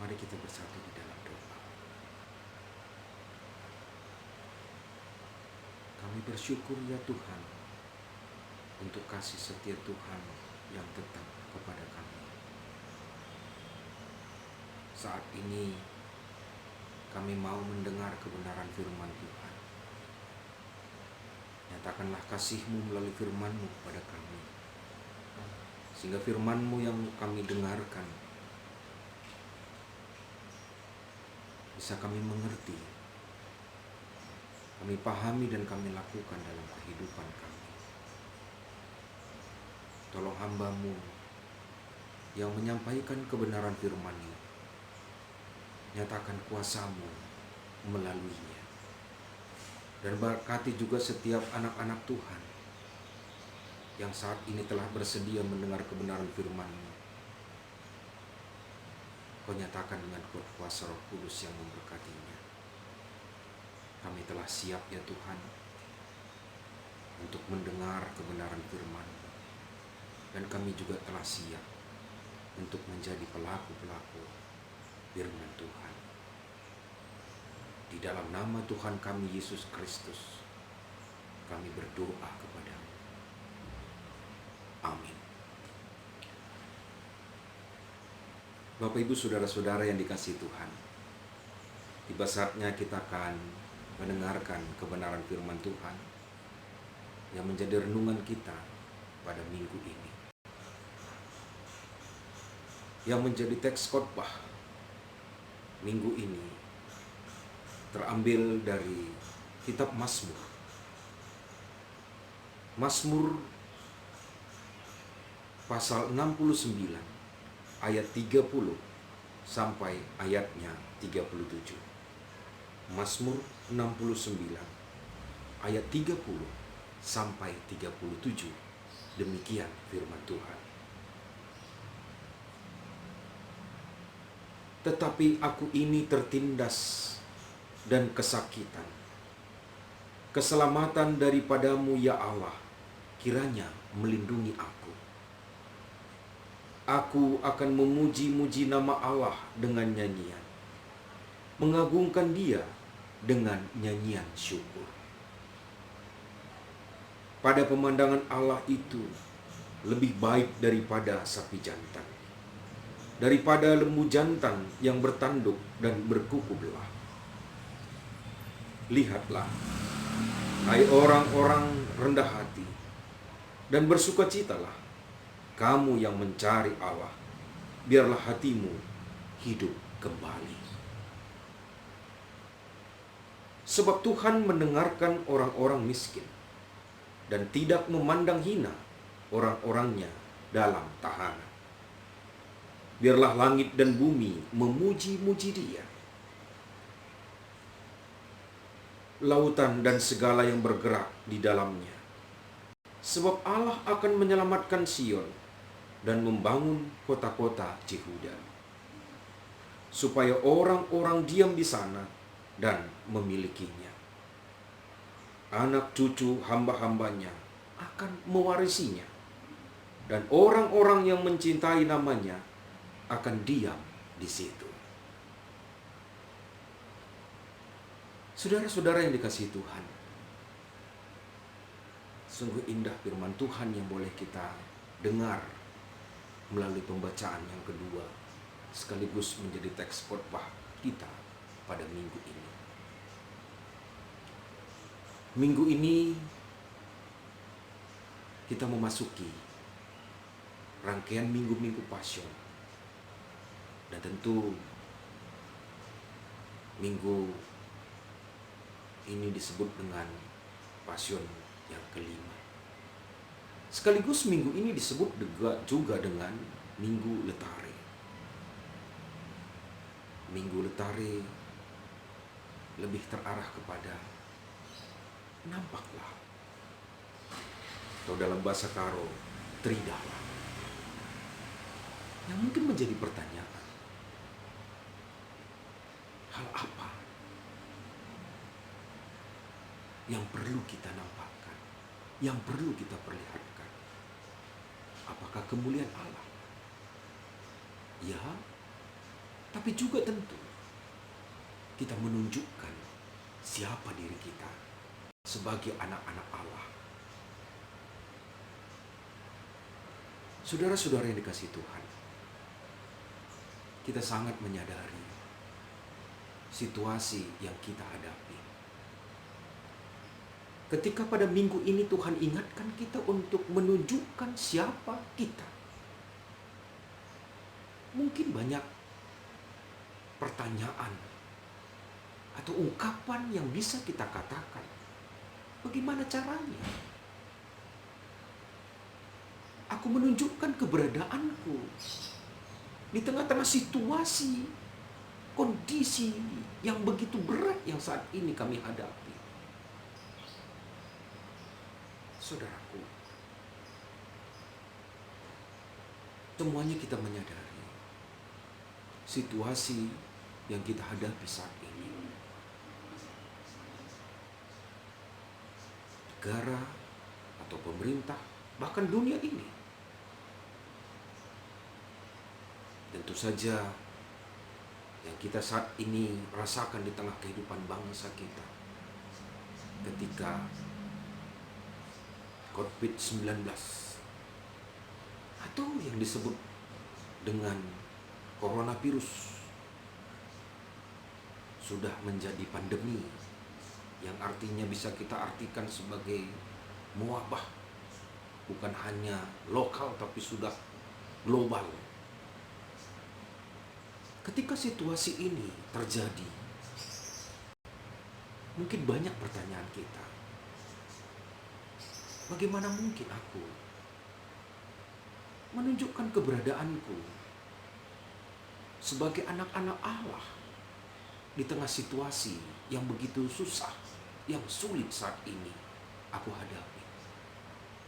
Mari kita bersatu di dalam doa. Kami bersyukur ya Tuhan untuk kasih setia Tuhan yang tetap kepada kami. Saat ini kami mau mendengar kebenaran firman Tuhan. Nyatakanlah kasih-Mu melalui firman-Mu kepada kami. Sehingga firman-Mu yang kami dengarkan bisa kami mengerti, kami pahami dan kami lakukan dalam kehidupan kami. Tolong hamba-Mu yang menyampaikan kebenaran firman-Mu, nyatakan kuasa-Mu melaluinya. Dan berkati juga setiap anak-anak Tuhan yang saat ini telah bersedia mendengar kebenaran firman-Mu. Kau nyatakan dengan kuasa Roh Kudus yang memberkatinya. Kami telah siap ya Tuhan untuk mendengar kebenaran firman-Mu. Dan kami juga telah siap untuk menjadi pelaku-pelaku firman Tuhan. Di dalam nama Tuhan kami Yesus Kristus, kami berdoa kepada-Mu. Amin. Bapak Ibu saudara-saudara yang dikasihi Tuhan, tiba saatnya kita akan mendengarkan kebenaran firman Tuhan yang menjadi renungan kita pada minggu ini. Yang menjadi teks khotbah minggu ini terambil dari kitab Mazmur. Mazmur pasal 69 ayat 30 sampai ayatnya 37. Mazmur 69 ayat 30 sampai 37. Demikian firman Tuhan. Tetapi aku ini tertindas dan kesakitan. Keselamatan daripada-Mu ya Allah, kiranya melindungi aku. Aku akan memuji-muji nama Allah dengan nyanyian, mengagungkan Dia dengan nyanyian syukur. Pada pemandangan Allah itu lebih baik daripada sapi jantan, daripada lembu jantan yang bertanduk dan berkuku belah. Lihatlah, hai orang-orang rendah hati, dan bersukacitalah kamu yang mencari Allah, biarlah hatimu hidup kembali. Sebab Tuhan mendengarkan orang-orang miskin dan tidak memandang hina orang-orangnya dalam tahanan. Biarlah langit dan bumi memuji-muji Dia, lautan dan segala yang bergerak di dalamnya. Sebab Allah akan menyelamatkan Sion dan membangun kota-kota Yehuda, supaya orang-orang diam di sana dan memilikinya. Anak cucu hamba-hambanya akan mewarisinya, dan orang-orang yang mencintai namanya akan diam di situ. Saudara-saudara yang dikasihi Tuhan, sungguh indah firman Tuhan yang boleh kita dengar melalui pembacaan yang kedua, sekaligus menjadi teks khotbah kita pada minggu ini. Minggu ini kita memasuki rangkaian minggu-minggu Passion. Dan tentu minggu ini disebut dengan Passion yang kelima. Sekaligus minggu ini disebut juga dengan Minggu Letare. Minggu Letare lebih terarah kepada nampaklah, atau dalam bahasa Karo, Tridala. Yang mungkin menjadi pertanyaan, hal apa yang perlu kita nampakkan, yang perlu kita perlihatkan? Apakah kemuliaan Allah? Ya, tapi juga tentu kita menunjukkan siapa diri kita sebagai anak-anak Allah. Saudara-saudara yang dikasihi Tuhan, kita sangat menyadari situasi yang kita hadapi. Ketika pada minggu ini Tuhan ingatkan kita untuk menunjukkan siapa kita. Mungkin banyak pertanyaan atau ungkapan yang bisa kita katakan. Bagaimana caranya? Aku menunjukkan keberadaanku di tengah-tengah situasi, kondisi yang begitu berat yang saat ini kami hadapi. Saudaraku, semuanya kita menyadari situasi yang kita hadapi saat ini. Negara atau pemerintah, bahkan dunia ini. Tentu saja yang kita saat ini rasakan di tengah kehidupan bangsa kita ketika COVID-19 atau yang disebut dengan coronavirus sudah menjadi pandemi yang artinya bisa kita artikan sebagai mewabah, bukan hanya lokal tapi sudah global. Ketika situasi ini terjadi, mungkin banyak pertanyaan kita. Bagaimana mungkin aku menunjukkan keberadaanku sebagai anak-anak Allah di tengah situasi yang begitu susah, yang sulit saat ini aku hadapi?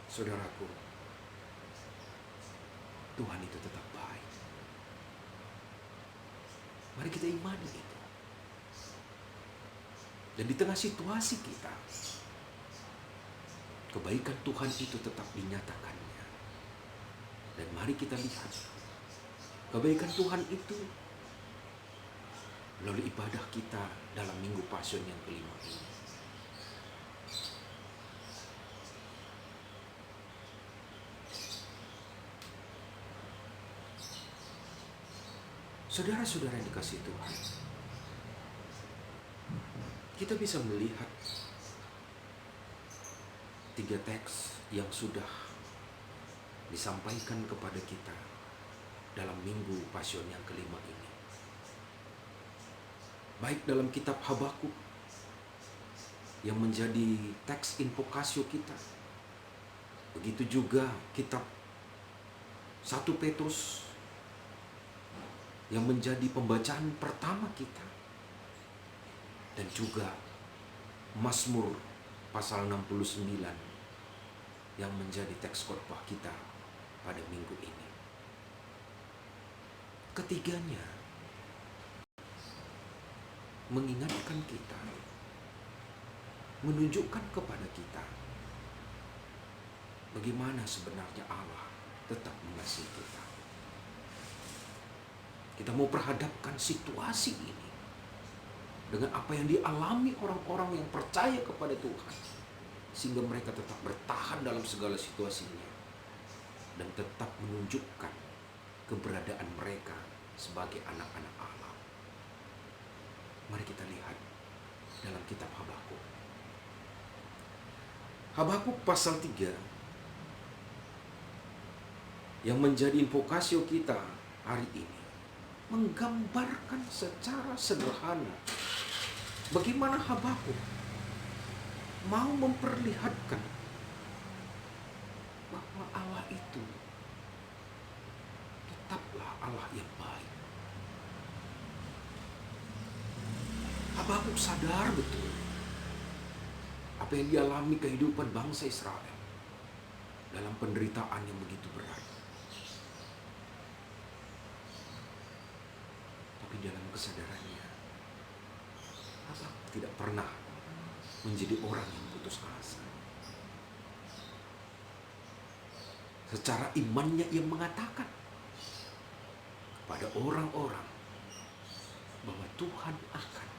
Saudaraku, Tuhan itu tetap baik. Mari kita imani itu. Dan di tengah situasi kita, kebaikan Tuhan itu tetap dinyatakannya. Dan mari kita lihat kebaikan Tuhan itu melalui ibadah kita dalam Minggu Pasion yang kelima ini. Saudara-saudara yang dikasihi Tuhan, kita bisa melihat 3 teks yang sudah disampaikan kepada kita dalam Minggu Pasion yang kelima ini. Baik dalam kitab Habakuk yang menjadi teks invokasio kita, begitu juga kitab 1 Petrus yang menjadi pembacaan pertama kita, dan juga Mazmur pasal 69 yang menjadi teks khotbah kita pada minggu ini. Ketiganya mengingatkan kita, menunjukkan kepada kita bagaimana sebenarnya Allah tetap mengasihi kita. Kita mau perhadapkan situasi ini dengan apa yang dialami orang-orang yang percaya kepada Tuhan, sehingga mereka tetap bertahan dalam segala situasinya dan tetap menunjukkan keberadaan mereka sebagai anak-anak Allah. Mari kita lihat dalam kitab Habakuk. Habakuk pasal 3 yang menjadi invokasio kita hari ini menggambarkan secara sederhana bagaimana Habakuk mau memperlihatkan bahwa Allah itu tetaplah Allah yang baik. Habakuk sadar betul apa yang dialami kehidupan bangsa Israel dalam penderitaan yang begitu berat. Tapi dalam kesadarannya, Habakuk tidak pernah menjadi orang yang putus asa. Secara imannya ia mengatakan kepada orang-orang bahwa Tuhan akan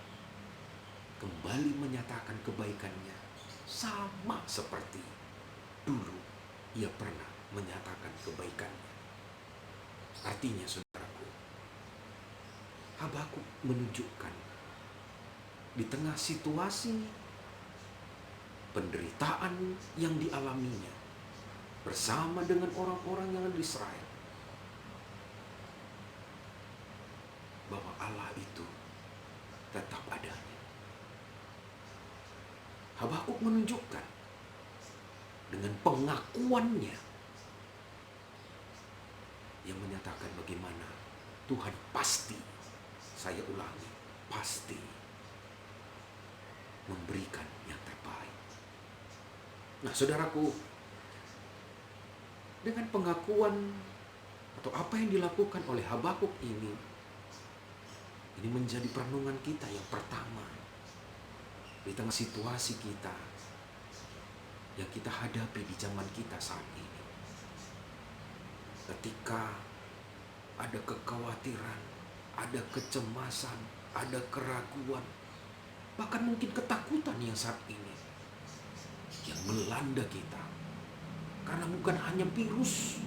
kembali menyatakan kebaikannya sama seperti dulu ia pernah menyatakan kebaikannya. Artinya saudaraku, Habakuk menunjukkan di tengah situasi penderitaan yang dialaminya bersama dengan orang-orang yang ada di Israel, bahwa Allah itu tetap adanya. Habakuk menunjukkan dengan pengakuannya yang menyatakan bagaimana Tuhan pasti, saya ulangi, pasti memberikan yang terbaik. Nah, saudaraku, dengan pengakuan atau apa yang dilakukan oleh Habakuk ini menjadi perenungan kita yang pertama di tengah situasi kita yang kita hadapi di zaman kita saat ini. Ketika ada kekhawatiran, ada kecemasan, ada keraguan, bahkan mungkin ketakutan yang saat ini yang melanda kita. Karena bukan hanya virus,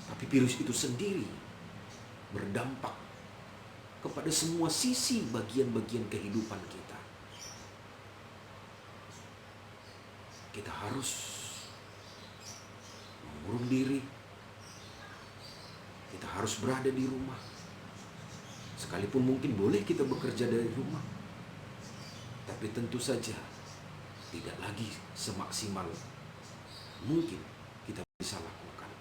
tapi virus itu sendiri berdampak kepada semua sisi bagian-bagian kehidupan kita. Kita harus mengurung diri. Kita harus berada di rumah. Sekalipun mungkin boleh kita bekerja dari rumah, tapi tentu saja tidak lagi semaksimal mungkin kita bisa lakukan.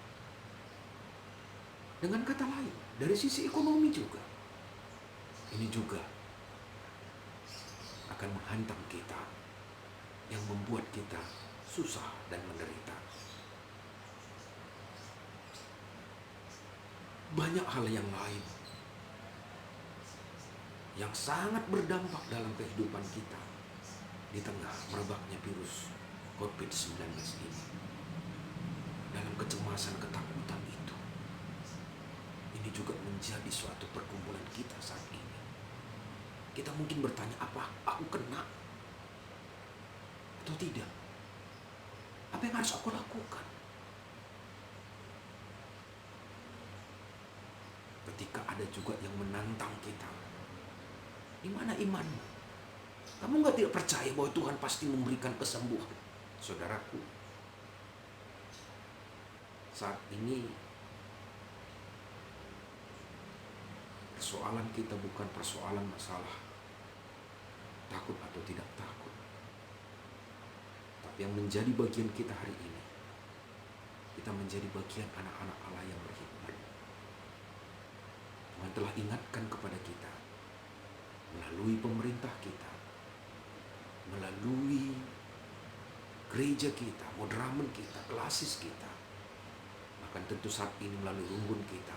Dengan kata lain, dari sisi ekonomi juga, ini juga akan menghantam kita, yang membuat kita susah dan menderita. Banyak hal yang lain yang sangat berdampak dalam kehidupan kita di tengah merebaknya virus COVID-19 ini. Dalam kecemasan, ketakutan itu, ini juga menjadi suatu pergumulan kita saat ini. Kita mungkin bertanya, apa aku kena atau tidak? Apa yang harus aku lakukan? Ketika ada juga yang menantang kita, di mana imanmu? Kamu tidak percaya bahwa Tuhan pasti memberikan kesembuhan? Saudaraku, saat ini persoalan kita bukan persoalan masalah takut atau tidak takut. Tapi yang menjadi bagian kita hari ini, kita menjadi bagian anak-anak Allah yang berhikmat. Tuhan telah ingatkan kepada kita melalui pemerintah kita, melalui gereja kita, moderamen kita, klasis kita, bahkan tentu saat ini melalui rumbun kita,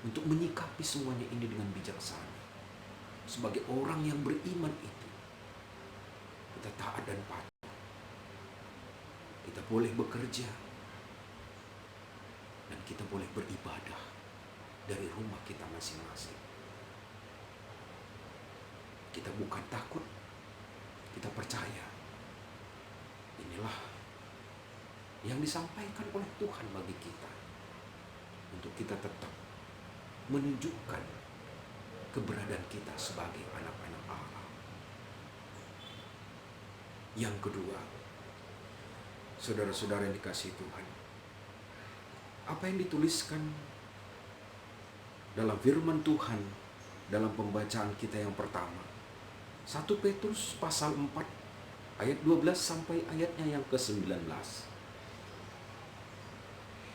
untuk menyikapi semuanya ini dengan bijaksana. Sebagai orang yang beriman itu, kita taat dan patuh. Kita boleh bekerja dan kita boleh beribadah dari rumah kita masing-masing. Kita bukan takut, kita percaya. Inilah yang disampaikan oleh Tuhan bagi kita, untuk kita tetap menunjukkan keberadaan kita sebagai anak-anak Allah. Yang kedua, saudara-saudara yang dikasihi Tuhan, apa yang dituliskan dalam firman Tuhan dalam pembacaan kita yang pertama, 1 Petrus pasal 4 ayat 12 sampai ayatnya yang ke-19.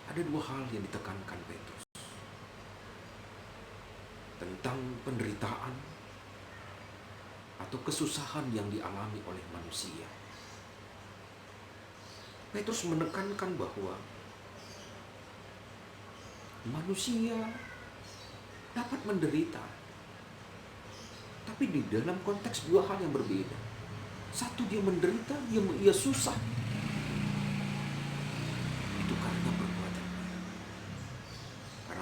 Ada dua hal yang ditekankan Petrus tentang penderitaan atau kesusahan yang dialami oleh manusia. Petrus menekankan bahwa manusia dapat menderita, tapi di dalam konteks dua hal yang berbeda. Satu, dia menderita, dia susah, itu karena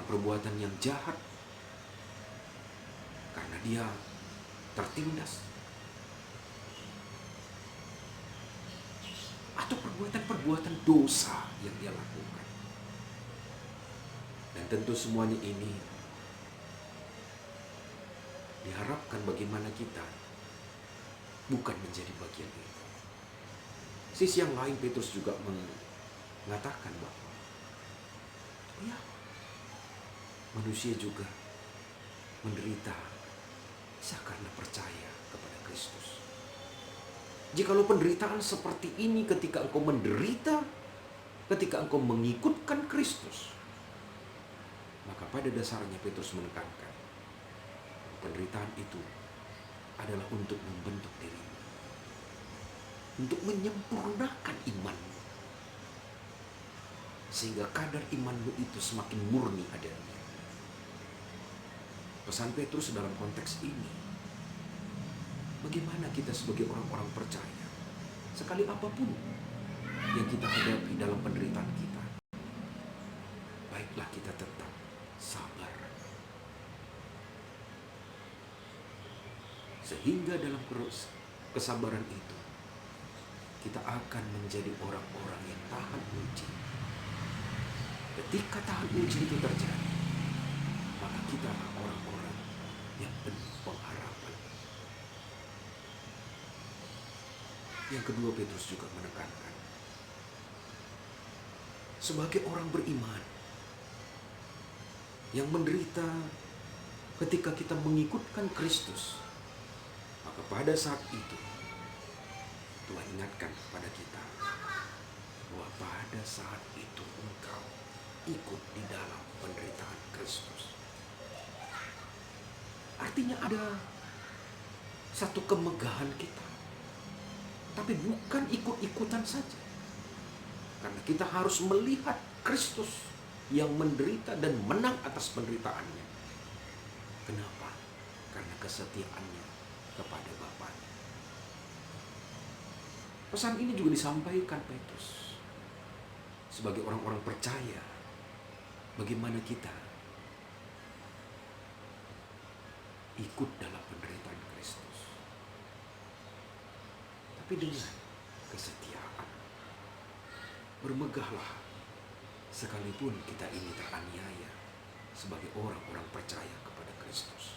perbuatan yang jahat dia tertindas, atau perbuatan-perbuatan dosa yang dia lakukan. Dan tentu semuanya ini diharapkan bagaimana kita bukan menjadi bagian itu. Sisi yang lain, Petrus juga mengatakan bahwa ya, manusia juga menderita karena percaya kepada Kristus. Jikalau penderitaan seperti ini ketika engkau menderita, ketika engkau mengikutkan Kristus, maka pada dasarnya Petrus menekankan penderitaan itu adalah untuk membentuk dirimu, untuk menyempurnakan imanmu, sehingga kadar imanmu itu semakin murni adanya. Pesan Petrus dalam konteks ini, bagaimana kita sebagai orang-orang percaya, sekali apapun yang kita hadapi dalam penderitaan kita, baiklah kita tetap sabar. Sehingga dalam kesabaran itu, kita akan menjadi orang-orang yang tahan uji. Ketika tahan uji itu terjadi, maka kita adalah orang-orang yang penuh pengharapan. Yang kedua, Petrus juga menekankan, sebagai orang beriman yang menderita ketika kita mengikutkan Kristus, maka pada saat itu Tuhan ingatkan kepada kita bahwa pada saat itu engkau ikut di dalam penderitaan Kristus. Artinya ada satu kemegahan kita, tapi bukan ikut-ikutan saja. Karena kita harus melihat Kristus yang menderita dan menang atas penderitaannya. Kenapa? Karena kesetiaannya kepada Bapaknya. Pesan ini juga disampaikan Petrus sebagai orang-orang percaya, bagaimana kita ikut dalam penderitaan Kristus, tapi dengan kesetiaan. Bermegahlah sekalipun kita ini teraniaya sebagai orang-orang percaya kepada Kristus.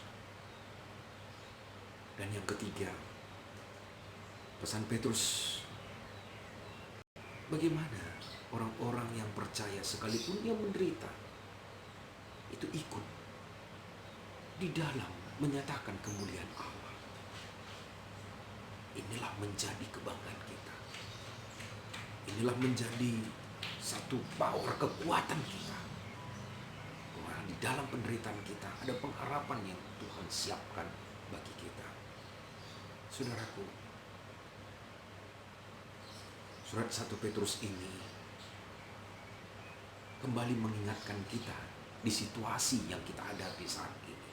Dan yang ketiga, pesan Petrus, bagaimana orang-orang yang percaya sekalipun dia menderita, itu ikut di dalam menyatakan kemuliaan Allah. Inilah menjadi kebanggaan kita. Inilah menjadi satu power, kekuatan kita. Bahwa di dalam penderitaan kita ada pengharapan yang Tuhan siapkan bagi kita. Saudaraku, surat 1 Petrus ini kembali mengingatkan kita di situasi yang kita hadapi saat ini.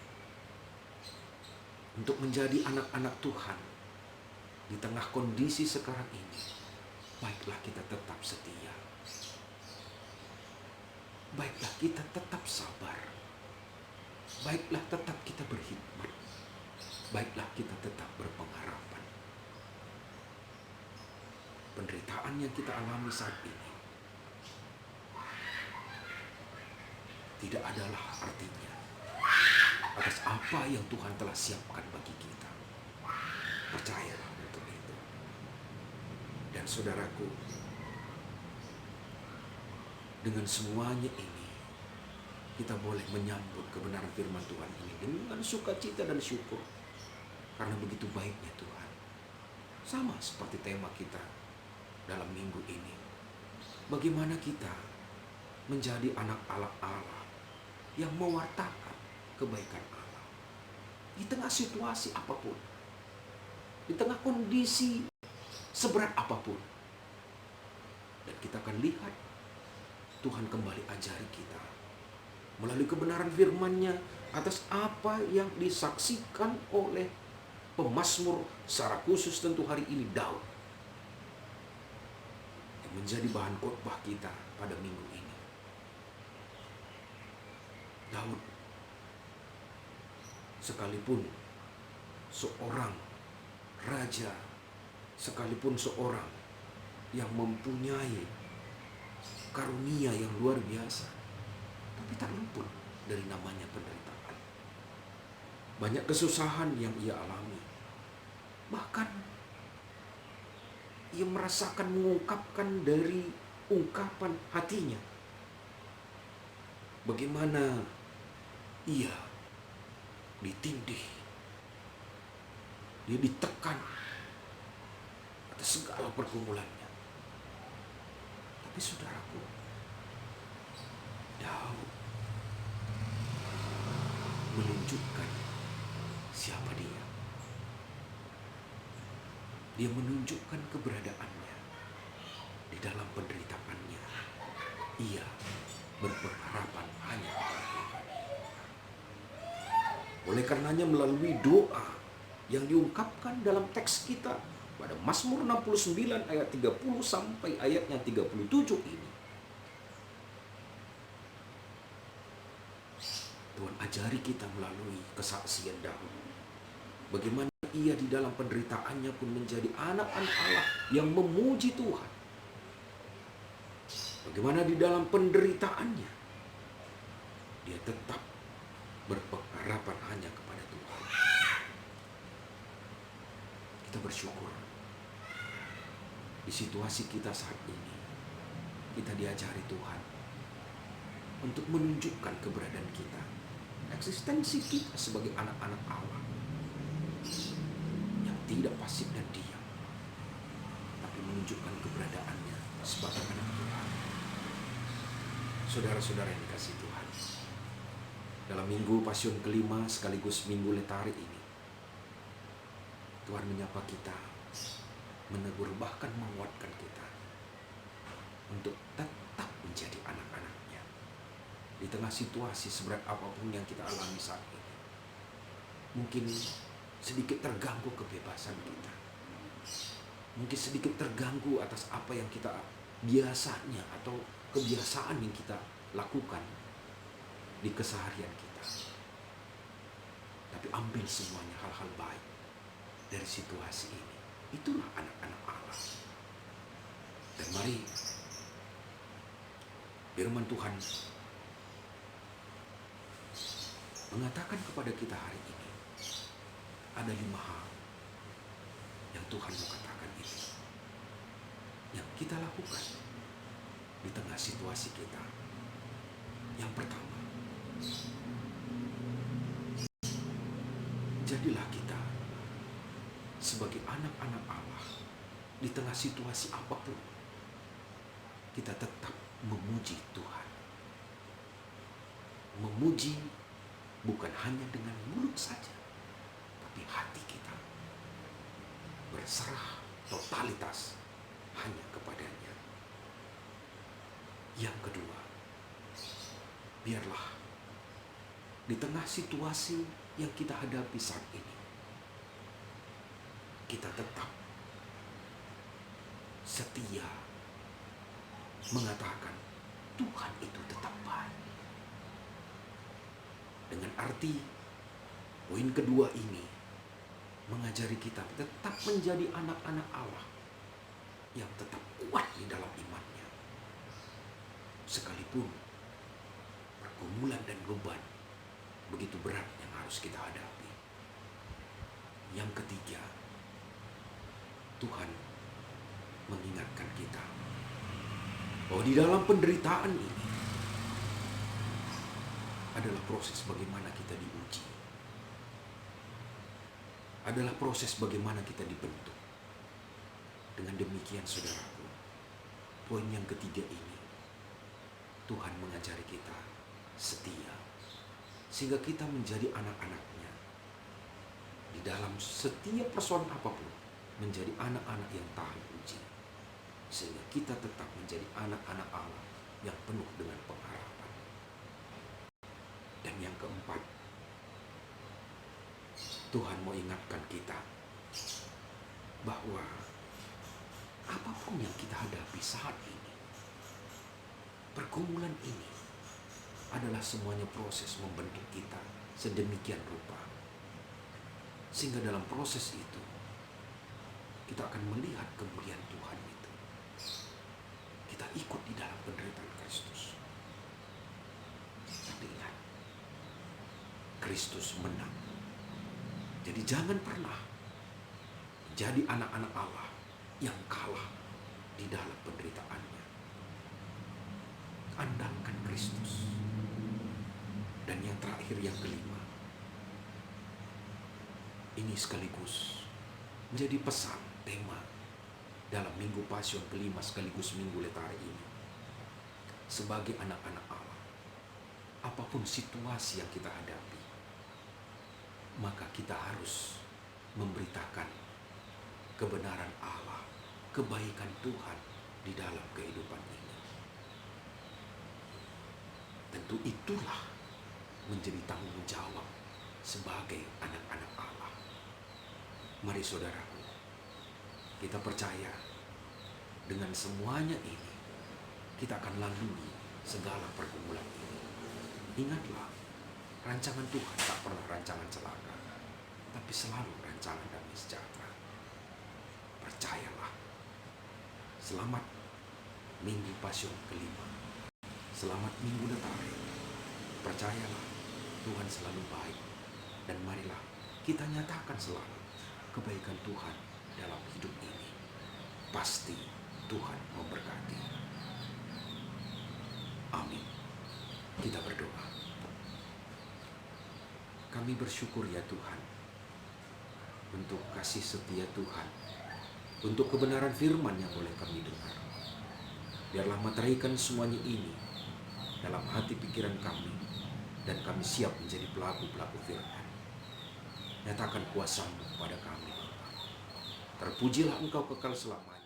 Untuk menjadi anak-anak Tuhan di tengah kondisi sekarang ini, baiklah kita tetap setia. Baiklah kita tetap sabar. Baiklah tetap kita berkhidmat. Baiklah kita tetap berpengharapan. Penderitaan yang kita alami saat ini tidak adalah artinya atas apa yang Tuhan telah siapkan bagi kita. Percayalah untuk itu. Dan saudaraku, dengan semuanya ini, kita boleh menyambut kebenaran firman Tuhan ini dengan sukacita dan syukur. Karena begitu baiknya Tuhan. Sama seperti tema kita dalam minggu ini. Bagaimana kita menjadi anak Allah yang mewartakan kebaikan Allah. Di tengah situasi apapun. Di tengah kondisi seberat apapun. Dan kita akan lihat Tuhan kembali ajari kita melalui kebenaran firman-Nya atas apa yang disaksikan oleh pemazmur, secara khusus tentu hari ini Daud, yang menjadi bahan khotbah kita pada minggu ini. Daud, sekalipun seorang raja, sekalipun seorang yang mempunyai karunia yang luar biasa, tapi tak luput dari namanya penderitaan. Banyak kesusahan yang ia alami. Bahkan ia merasakan mengungkapkan dari ungkapan hatinya bagaimana ia ditindih, dia ditekan atas segala pergumulannya. Tapi saudaraku, Daud menunjukkan siapa dia. Dia menunjukkan keberadaannya di dalam penderitaannya. Ia berpengharapan hanya kepada Tuhan. Oleh karenanya melalui doa yang diungkapkan dalam teks kita pada Mazmur 69 ayat 30 sampai ayatnya 37 ini, Tuhan ajari kita melalui kesaksian Daud bagaimana ia di dalam penderitaannya pun menjadi anak-anak Allah yang memuji Tuhan. Bagaimana di dalam penderitaannya dia tetap berpengharapan hanya kepada Tuhan. Kita bersyukur di situasi kita saat ini, kita diajari Tuhan untuk menunjukkan keberadaan kita, eksistensi kita sebagai anak-anak Allah yang tidak pasif dan diam, tapi menunjukkan keberadaannya sebagai anak Tuhan. Saudara-saudara yang dikasihi Tuhan, dalam minggu Pasyun kelima sekaligus minggu Letari ini, Tuhan menyapa kita, menegur bahkan menguatkan kita untuk tetap menjadi anak-anaknya di tengah situasi seberat apapun yang kita alami saat ini. Mungkin sedikit terganggu kebebasan kita, mungkin sedikit terganggu atas apa yang kita biasanya atau kebiasaan yang kita lakukan di keseharian kita. Tapi ambil semuanya hal-hal baik dari situasi ini. Itulah anak-anak Allah. Dan mari firman Tuhan mengatakan kepada kita hari ini, ada 5 hal yang Tuhan mau katakan ini, yang kita lakukan di tengah situasi kita. Yang pertama, jadilah kita sebagai anak-anak Allah di tengah situasi apapun, kita tetap memuji Tuhan. Memuji bukan hanya dengan mulut saja, tapi hati kita berserah totalitas hanya kepadanya. Yang kedua, biarlah di tengah situasi yang kita hadapi saat ini, kita tetap setia mengatakan Tuhan itu tetap baik. Dengan arti poin kedua ini mengajari kita tetap menjadi anak-anak Allah yang tetap kuat di dalam imannya, sekalipun pergumulan dan beban begitu berat yang harus kita hadapi. Yang ketiga, Tuhan mengingatkan kita bahwa di dalam penderitaan ini adalah proses bagaimana kita diuji, adalah proses bagaimana kita dibentuk. Dengan demikian saudaraku, poin yang ketiga ini, Tuhan mengajari kita setia, sehingga kita menjadi anak-anaknya di dalam setiap persoalan apapun, menjadi anak-anak yang tahan uji, sehingga kita tetap menjadi anak-anak Allah yang penuh dengan pengharapan. Dan yang keempat, Tuhan mau ingatkan kita bahwa apapun yang kita hadapi saat ini, pergumulan ini adalah semuanya proses membentuk kita sedemikian rupa, Sehingga dalam proses itu, kita akan melihat kemuliaan Tuhan itu. Kita ikut di dalam penderitaan Kristus. Tapi ingat, Kristus menang. Jadi jangan pernah jadi anak-anak Allah yang kalah di dalam penderitaannya. Andalkan Kristus. Dan yang terakhir, yang kelima, ini sekaligus menjadi pesan tema dalam Minggu Pasion kelima sekaligus Minggu Letare ini. Sebagai anak-anak Allah, apapun situasi yang kita hadapi, maka kita harus memberitakan kebenaran Allah, kebaikan Tuhan di dalam kehidupan ini. Tentu itulah menjadi tanggung jawab sebagai anak-anak Allah. Mari saudaraku, kita percaya dengan semuanya ini, kita akan lalui segala pergumulan ini. Ingatlah, rancangan Tuhan tak pernah rancangan celaka, tapi selalu rancangan damai sejahtera. Percayalah. Selamat Minggu Pasion kelima. Selamat Minggu Letare. Percayalah, Tuhan selalu baik. Dan marilah kita nyatakan selalu kebaikan Tuhan dalam hidup ini. Pasti Tuhan memberkati. Amin. Kita berdoa. Kami bersyukur ya Tuhan, untuk kasih setia Tuhan, untuk kebenaran firman yang boleh kami dengar. Biarlah meteraikan semuanya ini dalam hati pikiran kami, dan kami siap menjadi pelaku-pelaku firman. Nyatakan kuasa-Mu pada kami. Terpujilah Engkau kekal selamanya.